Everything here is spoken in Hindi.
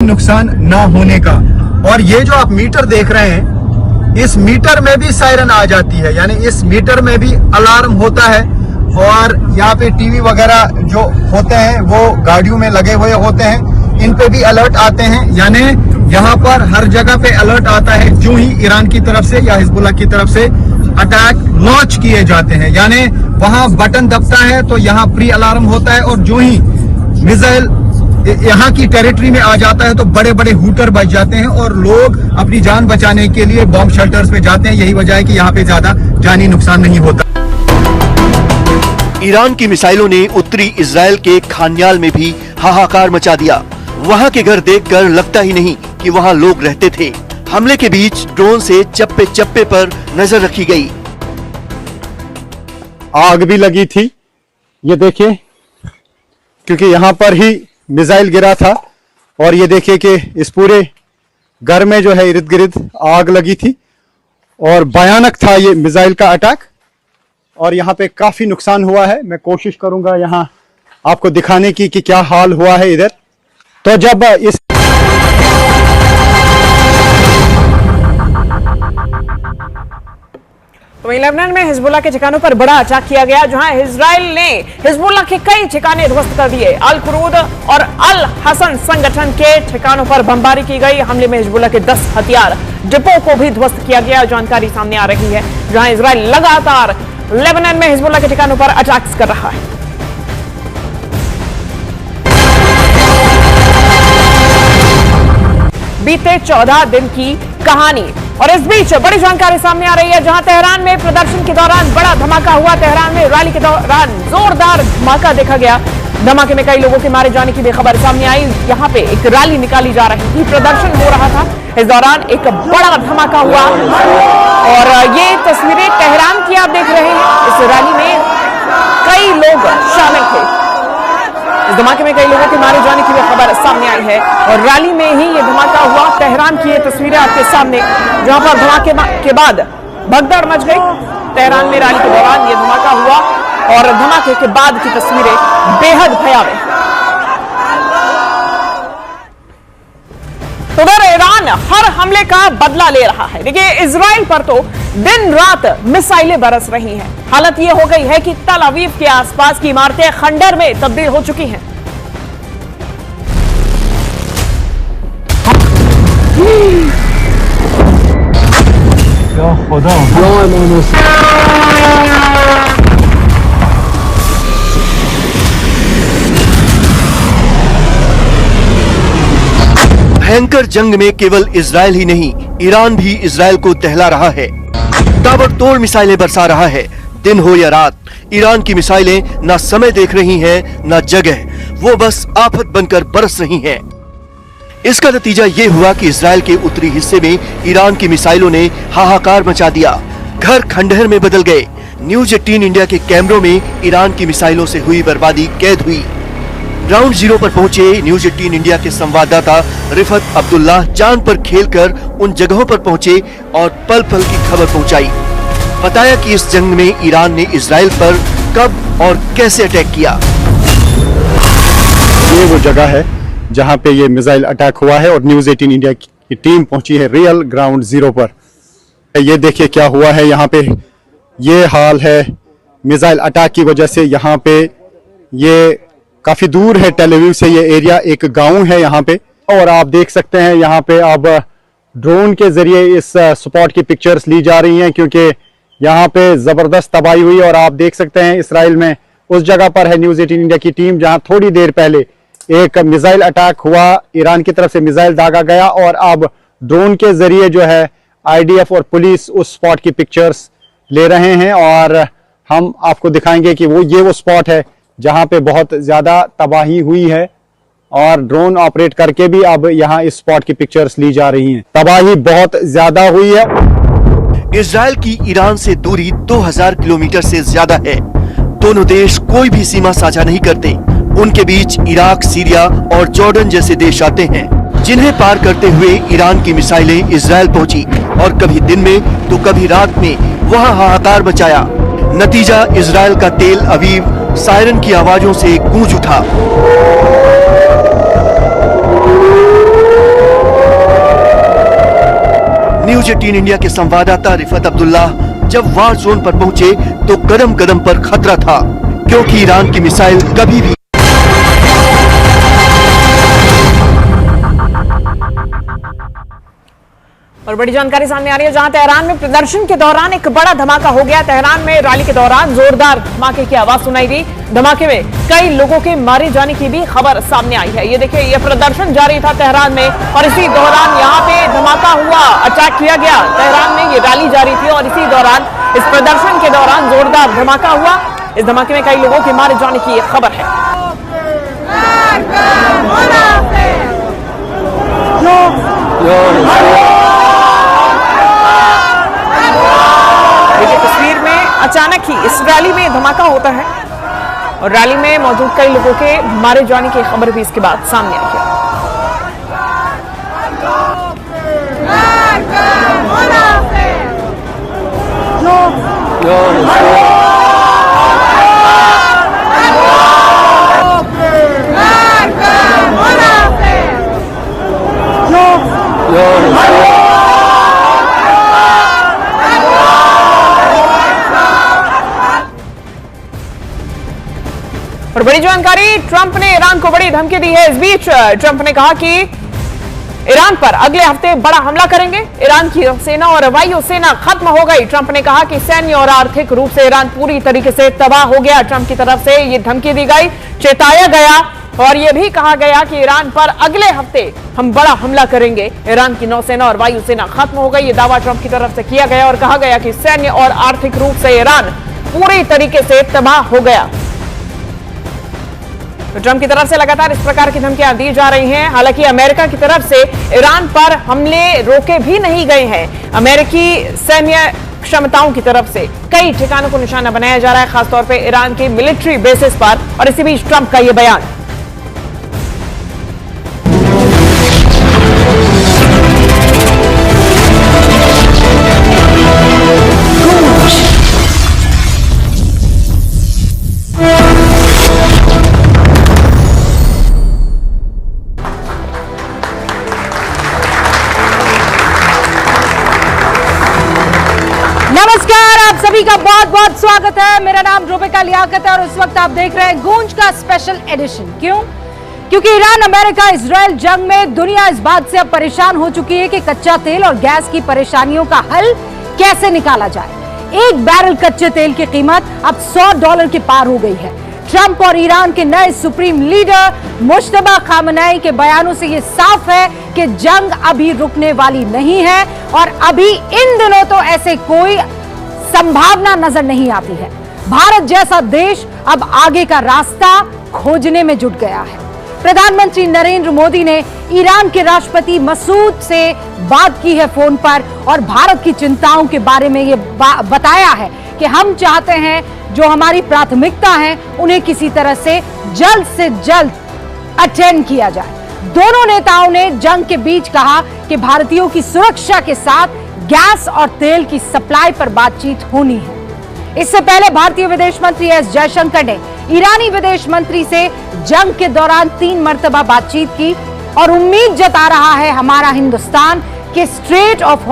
नुकसान ना होने का। और ये जो आप मीटर देख रहे हैं, इस मीटर में भी सायरन आ जाती है, यानी इस मीटर में भी अलार्म होता है। और यहाँ पे टीवी वगैरह जो होते हैं वो गाड़ियों में लगे हुए होते हैं, इन पे भी अलर्ट आते हैं। यानी यहाँ पर हर जगह पे अलर्ट आता है जो ही ईरान की तरफ से या हिजबुल्लाह की तरफ से अटैक लॉन्च किए जाते हैं। यानी वहां बटन दबता है तो यहाँ प्री अलार्म होता है, और जो ही मिसाइल यहाँ की टेरिटरी में आ जाता है तो बड़े बड़े हूटर बज जाते हैं और लोग अपनी जान बचाने के लिए बॉम्ब शेल्टर्स पे जाते हैं। यही वजह है कि यहाँ पे ज्यादा जानी नुकसान नहीं होता। ईरान की मिसाइलों ने उत्तरी इजराइल के खान्याल में भी हाहाकार मचा दिया। वहां के घर देखकर लगता ही नहीं कि वहां लोग रहते थे। हमले के बीच ड्रोन से चप्पे चप्पे पर नजर रखी गई। आग भी लगी थी, ये देखिए, क्योंकि यहाँ पर ही मिसाइल गिरा था। और ये देखिए कि इस पूरे घर में जो है इर्द गिर्द आग लगी थी और भयानक था ये मिसाइल का अटैक। और यहाँ पे काफी नुकसान हुआ है। मैं कोशिश करूंगा यहाँ आपको दिखाने की कि क्या हाल हुआ है इधर। तो जब इस तो वहीं लेबनान में हिजबुल्लाह के ठिकानों पर बड़ा अटैक किया गया, जहां इजराइल ने हिजबुल्लाह के कई ठिकाने ध्वस्त कर दिए। अल कुरूद और अल हसन संगठन के ठिकानों पर बमबारी की गई। हमले में हिजबुल्लाह के 10 हथियार डिपो को भी ध्वस्त किया गया। जानकारी सामने आ रही है, जहां इजराइल लगातार लेबनान में हिजबुल्लाह के ठिकानों पर अटैक्स कर रहा है। बीते 14 दिन की कहानी। और इस बीच बड़ी जानकारी सामने आ रही है, जहां तेहरान में प्रदर्शन के दौरान बड़ा धमाका हुआ। तेहरान में रैली के दौरान जोरदार धमाका देखा गया। धमाके में कई लोगों के मारे जाने की भी खबर सामने आई। यहां पे एक रैली निकाली जा रही थी, प्रदर्शन हो रहा था, इस दौरान एक बड़ा धमाका हुआ। और ये तस्वीरें तेहरान की आप देख रहे हैं। इस रैली में कई लोग शामिल थे। इस धमाके में कई लोगों के मारे जाने की भी खबर सामने आई है और रैली में ही ये धमाका हुआ। तेहरान की ये तस्वीरें आपके सामने, जहां पर धमाके के बाद भगदड़ मच गई। तेहरान में रैली के दौरान ये धमाका हुआ और धमाके के बाद की तस्वीरें बेहद भयावह। तो उधर ईरान हर हमले का बदला ले रहा है। देखिए, इजराइल पर तो दिन रात मिसाइलें बरस रही हैं। हालत ये हो गई है कि तल अवीव के आसपास की इमारतें खंडर में तब्दील हो चुकी हैं। भयंकर जंग में केवल इजराइल ही नहीं, ईरान भी इजराइल को दहला रहा है। ताबड़तोड़ मिसाइलें बरसा रहा है। दिन हो या रात, ईरान की मिसाइलें न समय देख रही हैं, न जगह, वो बस आफत बनकर बरस रही हैं। इसका नतीजा ये हुआ कि इजराइल के उत्तरी हिस्से में ईरान की मिसाइलों ने हाहाकार मचा दिया। घर खंडहर में बदल गए। न्यूज 18 इंडिया के कैमरों में ईरान की मिसाइलों से हुई बर्बादी कैद हुई। ग्राउंड जीरो पर पहुंचे न्यूज 18 इंडिया के संवाददाता रिफत अब्दुल्लाह चांद पर खेलकर उन जगहों पर पहुंचे और पल पल की खबर पहुंचाई। बताया कि इस जंग में ईरान ने इजराइल पर कब और कैसे अटैक किया। ये वो जगह है जहां पे ये मिसाइल अटैक हुआ है और न्यूज 18 इंडिया की टीम पहुंची है रियल ग्राउंड जीरो पर। ये देखिए क्या हुआ है यहाँ पे। ये हाल है मिसाइल अटैक की वजह से। यहाँ पे ये काफी दूर है टेल अवीव से, ये एरिया एक गांव है यहाँ पे। और आप देख सकते हैं यहाँ पे अब ड्रोन के जरिए इस स्पॉट की पिक्चर्स ली जा रही हैं, क्योंकि यहाँ पे जबरदस्त तबाही हुई। और आप देख सकते हैं इसराइल में उस जगह पर है न्यूज 18 इंडिया की टीम, जहाँ थोड़ी देर पहले एक मिसाइल अटैक हुआ, ईरान की तरफ से मिसाइल दागा गया और अब ड्रोन के जरिए जो है IDF और पुलिस उस स्पॉट की पिक्चर्स ले रहे हैं। और हम आपको दिखाएंगे कि ये वो स्पॉट है जहां पे बहुत ज्यादा तबाही हुई है और ड्रोन ऑपरेट करके भी अब यहां इस स्पॉट की पिक्चर्स ली जा रही हैं। तबाही बहुत ज्यादा हुई है। इजराइल की ईरान से दूरी 2000 किलोमीटर से ज्यादा है। दोनों देश कोई भी सीमा साझा नहीं करते। उनके बीच इराक, सीरिया और जॉर्डन जैसे देश आते हैं, जिन्हें पार करते हुए ईरान की मिसाइलें इजराइल पहुंची और कभी दिन में तो कभी रात में वहां हाहाकार मचाया। नतीजा, इजराइल का तेल अवीव सायरन की आवाजों से गूंज उठा। न्यूज 18 इंडिया के संवाददाता रिफत अब्दुल्ला जब वार जोन पर पहुंचे तो कदम कदम पर खतरा था, क्योंकि ईरान की मिसाइल कभी भी और बड़ी जानकारी सामने आ रही है, जहां तेहरान में प्रदर्शन के दौरान एक बड़ा धमाका हो गया। तेहरान में रैली के दौरान जोरदार धमाके की आवाज सुनाई दी। धमाके में कई लोगों के मारे जाने की भी खबर सामने आई है। ये देखिए, ये प्रदर्शन जारी था तेहरान में और इसी दौरान यहाँ पे धमाका हुआ, अटैक किया गया। तेहरान में ये रैली जारी थी और इसी दौरान, इस प्रदर्शन के दौरान जोरदार धमाका हुआ। इस धमाके में कई लोगों के मारे जाने की खबर है। तस्वीर में अचानक ही इस रैली में धमाका होता है और रैली में मौजूद कई लोगों के मारे जाने की खबर भी इसके बाद सामने आई है। और बड़ी जानकारी, ट्रंप ने ईरान को बड़ी धमकी दी है। इस बीच ट्रंप ने कहा कि ईरान पर अगले हफ्ते बड़ा हमला करेंगे। ईरान की सेना और वायु सेना खत्म हो गई। ट्रंप ने कहा कि सैन्य और आर्थिक रूप से ईरान पूरी तरीके से तबाह हो गया। ट्रंप की तरफ से ये धमकी दी गई, चेताया गया और यह भी कहा गया कि ईरान पर अगले हफ्ते हम बड़ा हमला करेंगे। ईरान की नौसेना और वायु सेना खत्म हो गई। ये दावा ट्रंप की तरफ से किया गया और कहा गया कि सैन्य और आर्थिक रूप से ईरान पूरी तरीके से तबाह हो गया। तो ट्रंप की तरफ से लगातार इस प्रकार की धमकियां दी जा रही हैं। हालांकि अमेरिका की तरफ से ईरान पर हमले रोके भी नहीं गए हैं। अमेरिकी सैन्य क्षमताओं की तरफ से कई ठिकानों को निशाना बनाया जा रहा है, खासतौर पे ईरान के मिलिट्री बेसिस पर। और इसी बीच ट्रंप का यह बयान। नमस्कार, आप सभी का बहुत बहुत स्वागत है। मेरा नाम रूबिका लियाकत है और इस वक्त आप देख रहे हैं गूंज का स्पेशल एडिशन। क्यों? क्योंकि ईरान अमेरिका इजराइल जंग में दुनिया इस बात से अब परेशान हो चुकी है कि कच्चा तेल और गैस की परेशानियों का हल कैसे निकाला जाए। एक बैरल कच्चे तेल की कीमत अब $100 के पार हो गई है। ट्रंप और ईरान के नए सुप्रीम लीडर मुश्तबा खामनेई के बयानों से यह साफ है कि जंग अभी रुकने वाली नहीं है और अभी इन दिनों तो ऐसे कोई संभावना नजर नहीं आती है। भारत जैसा देश अब आगे का रास्ता खोजने में जुट गया है। प्रधानमंत्री नरेंद्र मोदी ने ईरान के राष्ट्रपति मसूद से बात की है फोन पर और भारत की चिंताओं के बारे में ये बताया है कि हम चाहते हैं जो हमारी प्राथमिकता है उन्हें किसी तरह से जल्द अटेंड किया जाए। दोनों नेताओं ने जंग के बीच कहा कि भारतीयों की सुरक्षा के साथ गैस और तेल की सप्लाई पर बातचीत होनी है। इससे पहले भारतीय विदेश मंत्री एस जयशंकर ने ईरानी विदेश मंत्री से जंग के दौरान 3 मर्तबा बातचीत की और उम्मीद जता रहा है हमारा हिंदुस्तान के स्ट्रेट ऑफ